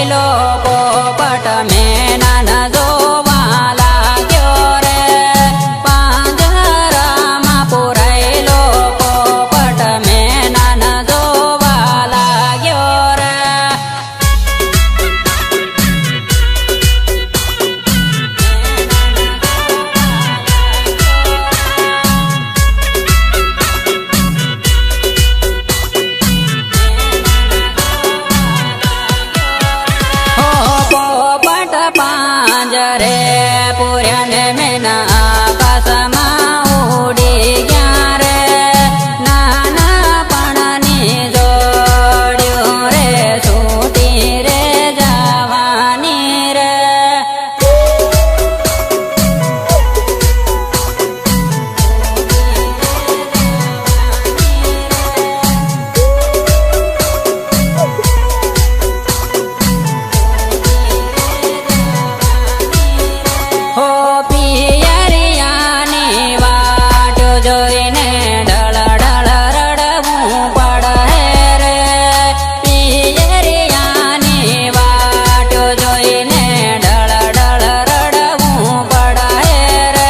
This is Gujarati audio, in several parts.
પુરાયેલો પોપટ મેનન જોવા લાગ્યો રે પાંજરામાં પુરાયેલો પોપટ મેનન જોવા લાગ્યો રે પાંજરે પૂર્યાને મેના આકાશમાં ઉડી ગયા રે નાના પણની જોડ્યું રે છૂટી રે જવાની રે જોઈને ઢળ ઢળ રડવું પડે રે પિયરિયાની વાટ જોઈને ઢળ ઢળ રડવું પડે રે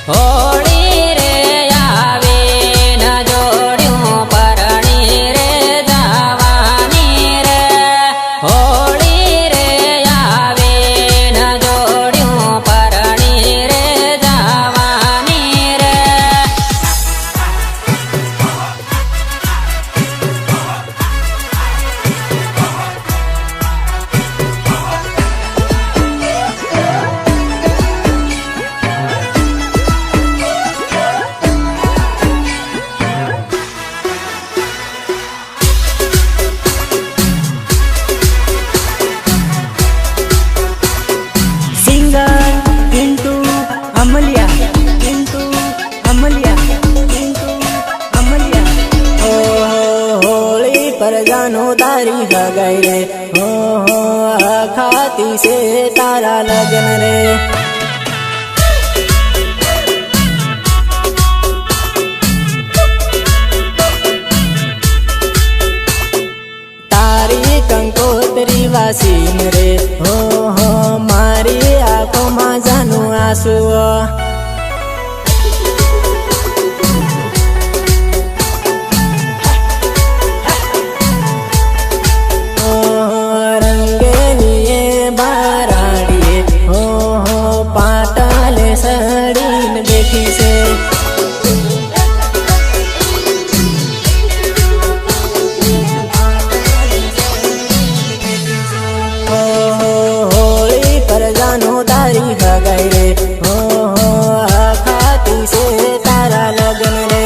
હોળી રે આવીન જોડ્યું પરણી રે જવાની રે હોળી રે આવીન જોડ્યું પરણી રે જવાની રે परजानो तारी सगाई रे हो खाती से तारा लगन रे સીન રે હો હો મારી આંખોમાં જાનું આંસુ રંગેલી એ બારાડીએ હો હો પાટાલે સડીને બેઠી છે હોળી પર જાનું તારી હગાઈ રે હો હો ખાતી છે તારા લગ્ન રે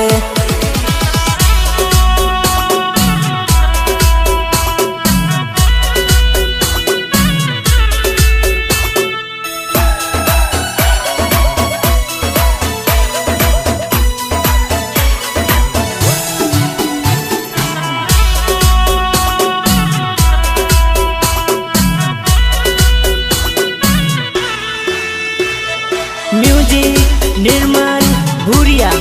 म्यूजिक निर्मल भूरिया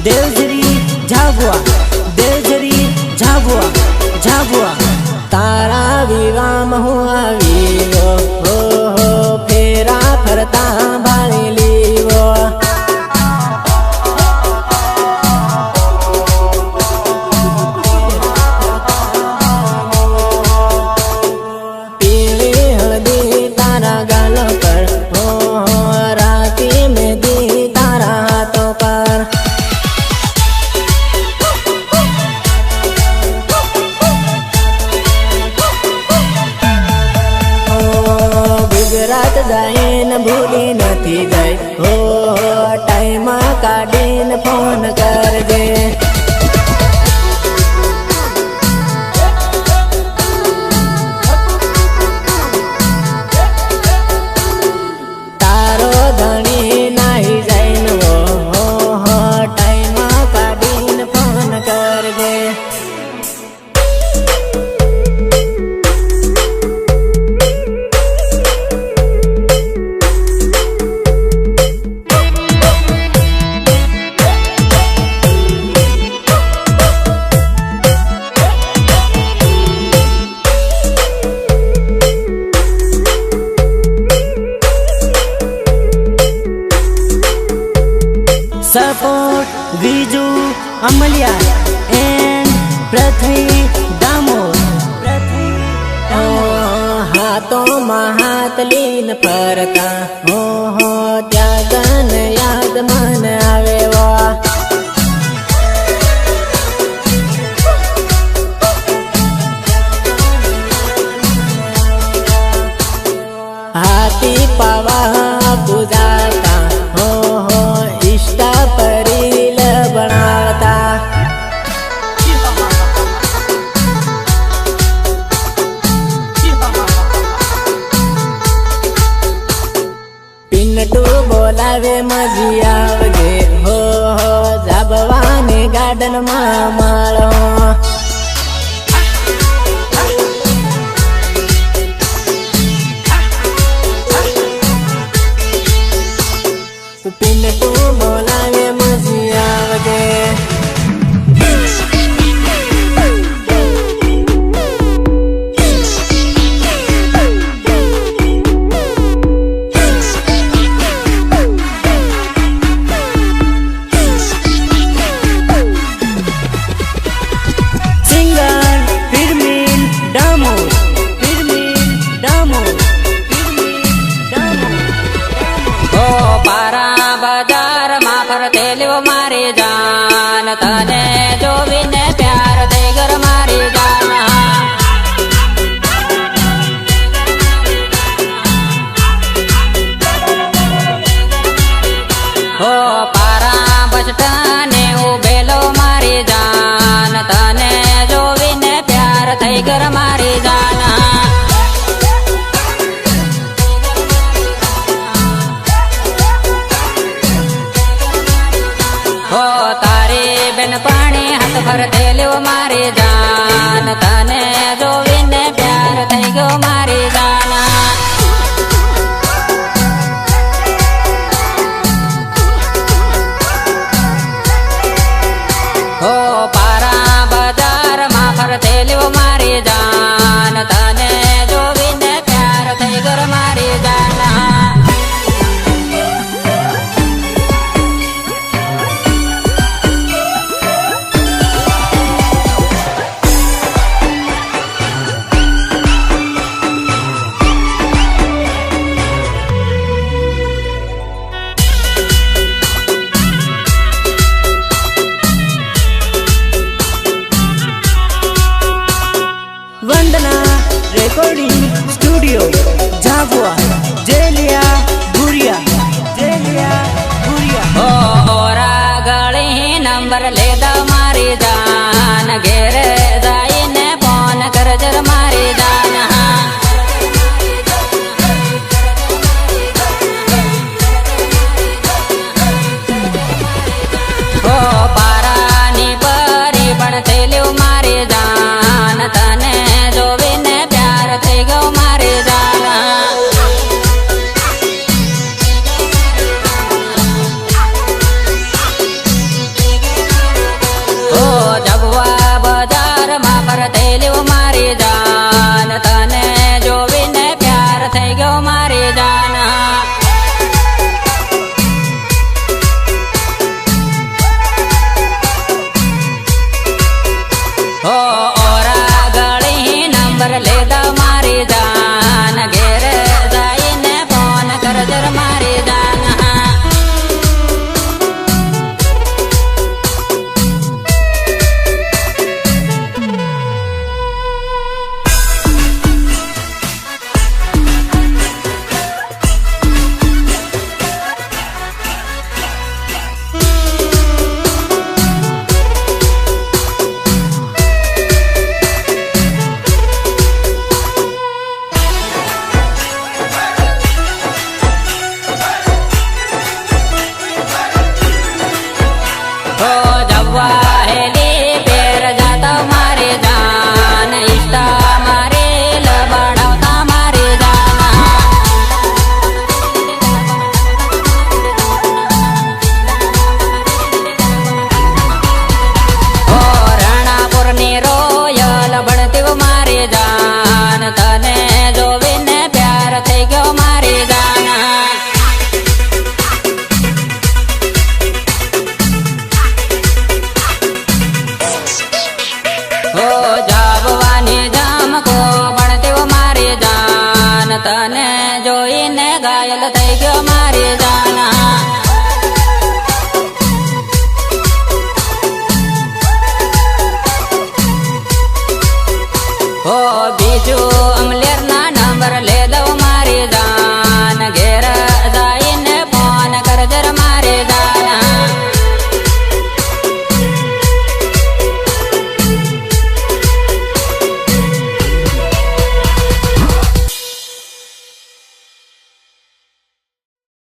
देवजरी झाबुआ देवजरी झाबुआ झाबुआ तारा विवाह હું આવ્યો હો હો ફેરા ફરતા બાળી લીવો પીળી હળદી તારા ગાલ પર હો હો રાતી મેંદી તારા હાથો પર ગુજરાત જઈને ભૂલી નથી ગઈ હો ટાઈમ કાઢીને ફોન કરજે તારો ધણી નાહી જઈને હો ટાઈમ કાઢીને ફોન કરજે સપોર્ટ વિજુ અમલિયા એન્ડ પૃથ્વી દામોદ હાથોમાં હાથ લીન ફરતા હો હો ત્યાં ગન યાદ મન આવે વા હાથી પાવા પૂજાતા હો હો ઈષ્ટા પરીલ બનાવતા પિન્ટુ બોલાવે મજી આવજે હો હો જાબવાની ગાર્ડનમાં માળો પિન્ટુ બોલાવે મજી આવજે સિંગર ફિરમીન દામોદ ઓ પારા બજારમાં ફરતે લ્યો મારી જાન તને જોવીને પ્યાર થઈ ગર મારી જાન ઓ પારા બચટાને ઉભેલો મારી જાન તને જોવીને પ્યાર થઈ ગર મારી જાન હો તારી બેન પાણી હાથ ફરતે લ્યો મારી જાન તને જોવીને પ્યાર થઈ ગયો મારી જાન હો પારા બજારમાં ફરતે લ્યો મારી જાન તને જોવીને નંબર લેતા મારી જાન ઘેરે જઈને ફોન કરજર મારી જાન